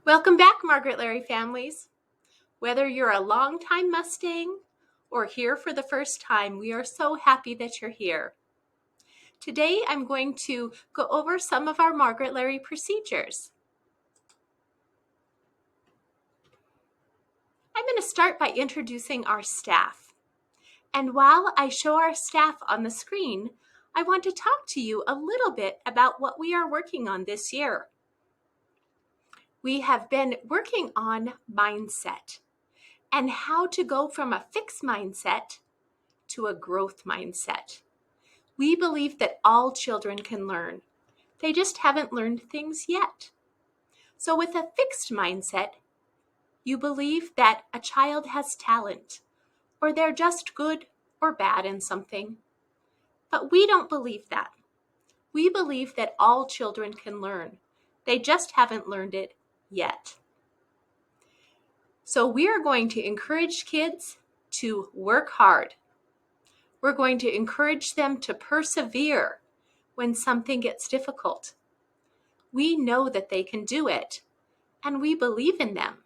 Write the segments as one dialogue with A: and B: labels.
A: Welcome back, Margaret Leary families. Whether you're a longtime Mustang or here for the first time, we are so happy that you're here. Today, I'm going to go over some of our Margaret Leary procedures. I'm going to start by introducing our staff. And while I show our staff on the screen, I want to talk to you a little bit about what we are working on this year. We have been working on mindset and how to go from a fixed mindset to a growth mindset. We believe that all children can learn. They just haven't learned things yet. So with a fixed mindset, you believe that a child has talent, or they're just good or bad in something. But we don't believe that. We believe that all children can learn. They just haven't learned it yet. So we are going to encourage kids to work hard. We're going to encourage them to persevere when something gets difficult. We know that they can do it, and we believe in them.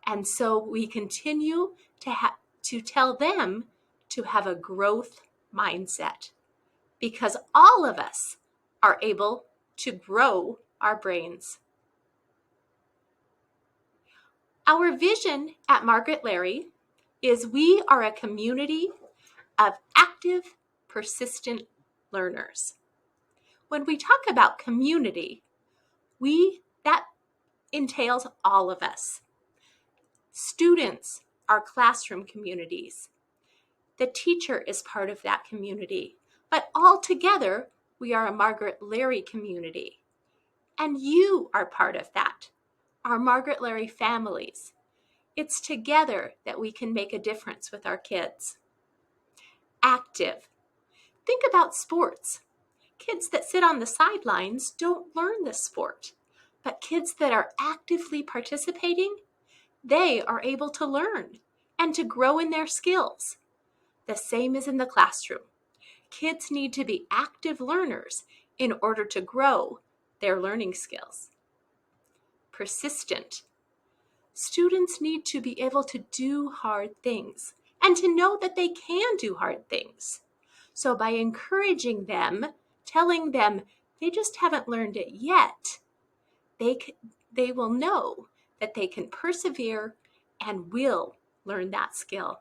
A: And so we continue to tell them to have a growth mindset, because all of us are able to grow our brains. Our vision at Margaret Leary is we are a community of active, persistent learners. When we talk about community, that entails all of us. Students are classroom communities. The teacher is part of that community. But all together, we are a Margaret Leary community. And you are part of that, our Margaret Leary families. It's together that we can make a difference with our kids. Active. Think about sports. Kids that sit on the sidelines don't learn the sport. But kids that are actively participating, they are able to learn and to grow in their skills. The same is in the classroom. Kids need to be active learners in order to grow their learning skills. Persistent. Students need to be able to do hard things and to know that they can do hard things. So by encouraging them, telling them they just haven't learned it yet, they will know that they can persevere and will learn that skill.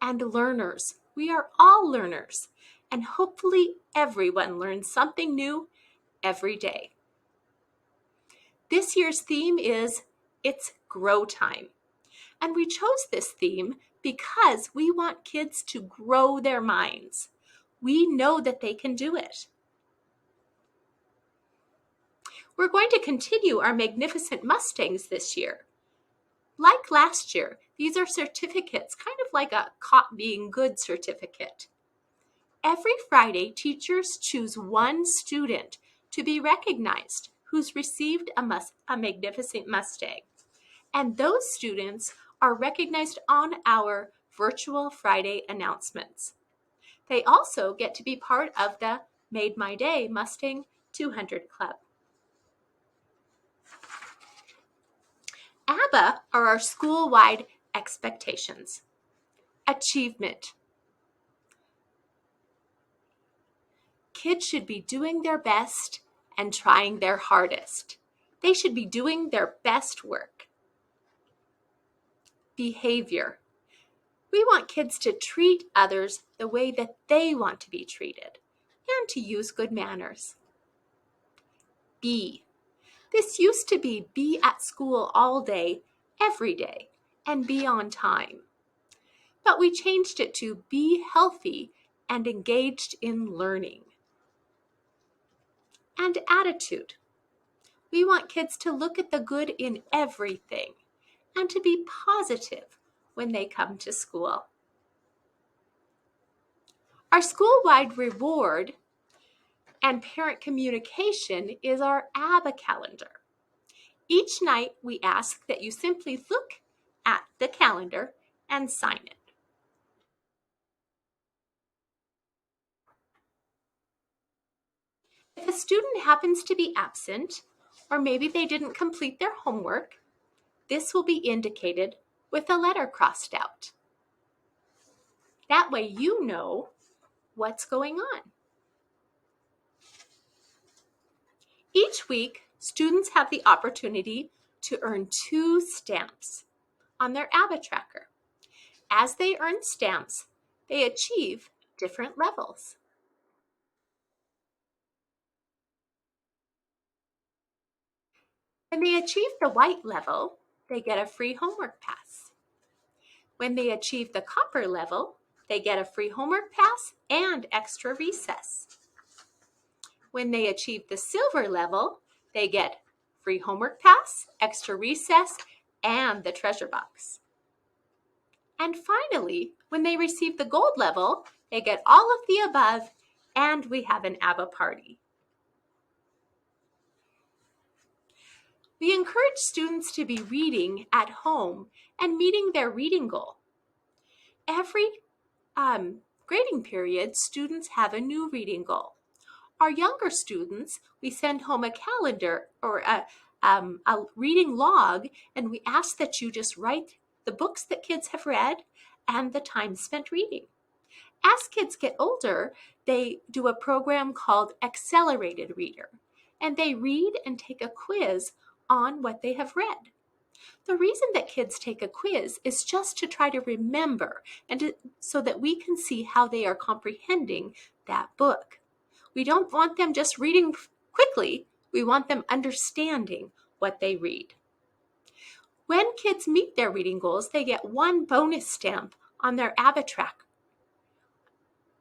A: And learners, we are all learners, and hopefully everyone learns something new every day. This year's theme is It's Grow Time. And we chose this theme because we want kids to grow their minds. We know that they can do it. We're going to continue our Magnificent Mustangs this year. Like last year, these are certificates, kind of like a caught being good certificate. Every Friday, teachers choose one student to be recognized who's received a Magnificent Mustang. And those students are recognized on our virtual Friday announcements. They also get to be part of the Made My Day Mustang 200 Club. Abba are our school-wide expectations. Achievement. Kids should be doing their best and trying their hardest. They should be doing their best work. Behavior. We want kids to treat others the way that they want to be treated and to use good manners. Be. This used to be at school all day, every day, and be on time. But we changed it to be healthy and engaged in learning. And attitude. We want kids to look at the good in everything and to be positive when they come to school. Our school-wide reward and parent communication is our Abba Calendar. Each night we ask that you simply look at the calendar and sign it. If a student happens to be absent or maybe they didn't complete their homework, this will be indicated with a letter crossed out. That way you know what's going on. Each week, students have the opportunity to earn 2 stamps on their Abba tracker. As they earn stamps, they achieve different levels. When they achieve the white level, they get a free homework pass. When they achieve the copper level, they get a free homework pass and extra recess. When they achieve the silver level, they get free homework pass, extra recess, and the treasure box. And finally, when they receive the gold level, they get all of the above, and we have an Abba party. We encourage students to be reading at home and meeting their reading goal. Every grading period, students have a new reading goal. Our younger students, we send home a calendar or a reading log, and we ask that you just write the books that kids have read and the time spent reading. As kids get older, they do a program called Accelerated Reader, and they read and take a quiz on what they have read. The reason that kids take a quiz is just to try to remember so that we can see how they are comprehending that book. We don't want them just reading quickly. We want them understanding what they read. When kids meet their reading goals, they get 1 bonus stamp on their Abba tracker.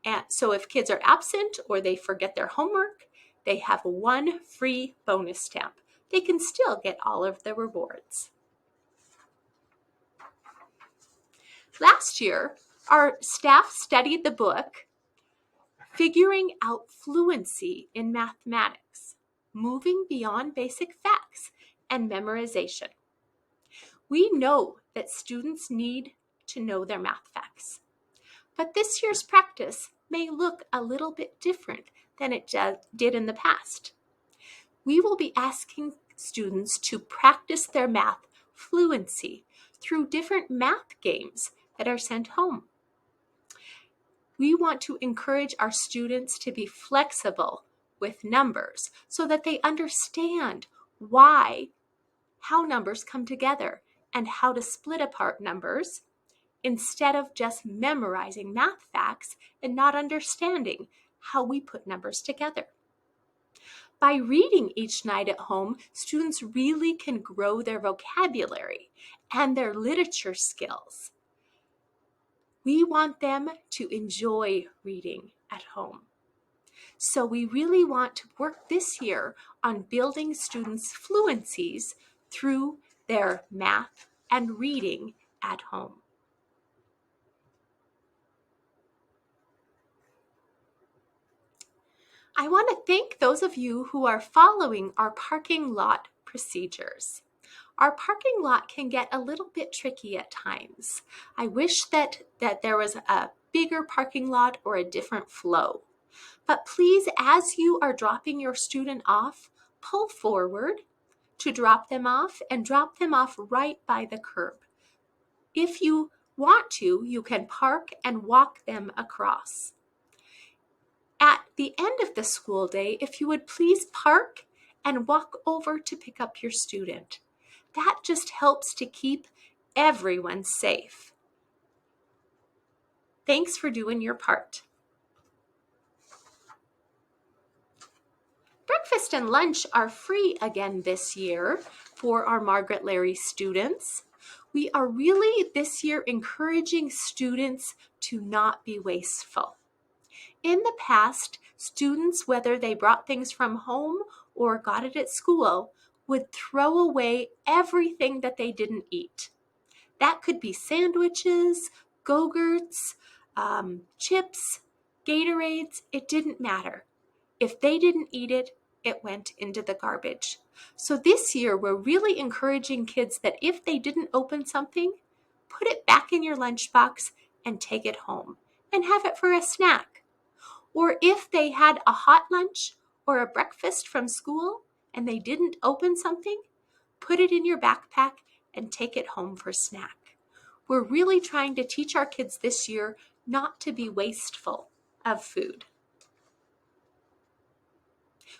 A: And so if kids are absent or they forget their homework, they have 1 free bonus stamp. They can still get all of the rewards. Last year, our staff studied the book Figuring Out Fluency in Mathematics, Moving Beyond Basic Facts and Memorization. We know that students need to know their math facts, but this year's practice may look a little bit different than it did in the past. We will be asking students to practice their math fluency through different math games that are sent home. We want to encourage our students to be flexible with numbers so that they understand how numbers come together and how to split apart numbers instead of just memorizing math facts and not understanding how we put numbers together. By reading each night at home, students really can grow their vocabulary and their literature skills. We want them to enjoy reading at home. So we really want to work this year on building students' fluencies through their math and reading at home. I want to thank those of you who are following our parking lot procedures. Our parking lot can get a little bit tricky at times. I wish that there was a bigger parking lot or a different flow. But please, as you are dropping your student off, pull forward to drop them off and drop them off right by the curb. If you want to, you can park and walk them across. At the end of the school day, if you would please park and walk over to pick up your student. That just helps to keep everyone safe. Thanks for doing your part. Breakfast and lunch are free again this year for our Margaret Leary students. We are really this year encouraging students to not be wasteful. In the past, students, whether they brought things from home or got it at school, would throw away everything that they didn't eat. That could be sandwiches, Go-Gurts, chips, Gatorades. It didn't matter. If they didn't eat it, it went into the garbage. So this year, we're really encouraging kids that if they didn't open something, put it back in your lunchbox and take it home and have it for a snack. Or if they had a hot lunch or a breakfast from school, and they didn't open something, put it in your backpack and take it home for snack. We're really trying to teach our kids this year not to be wasteful of food.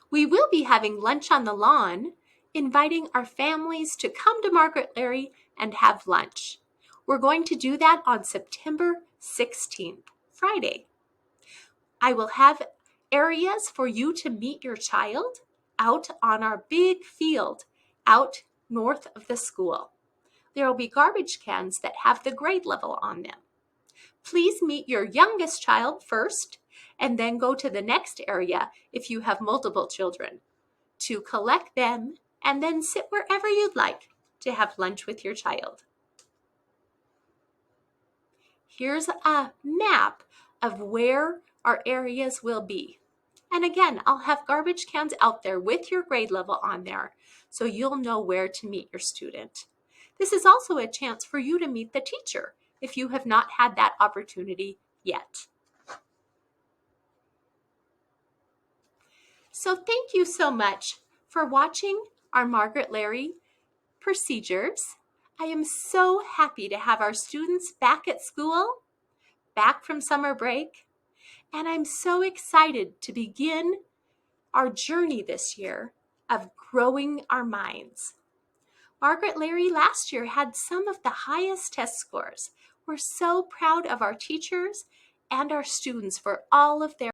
A: We will be having lunch on the lawn, inviting our families to come to Margaret Leary and have lunch. We're going to do that on September 16th, Friday. I will have areas for you to meet your child out on our big field out north of the school. There will be garbage cans that have the grade level on them. Please meet your youngest child first and then go to the next area if you have multiple children to collect them and then sit wherever you'd like to have lunch with your child. Here's a map of where our areas will be. And again, I'll have garbage cans out there with your grade level on there so you'll know where to meet your student. This is also a chance for you to meet the teacher if you have not had that opportunity yet. So thank you so much for watching our Margaret Leary procedures. I am so happy to have our students back at school, back from summer break, and I'm so excited to begin our journey this year of growing our minds. Margaret Leary last year had some of the highest test scores. We're so proud of our teachers and our students for all of their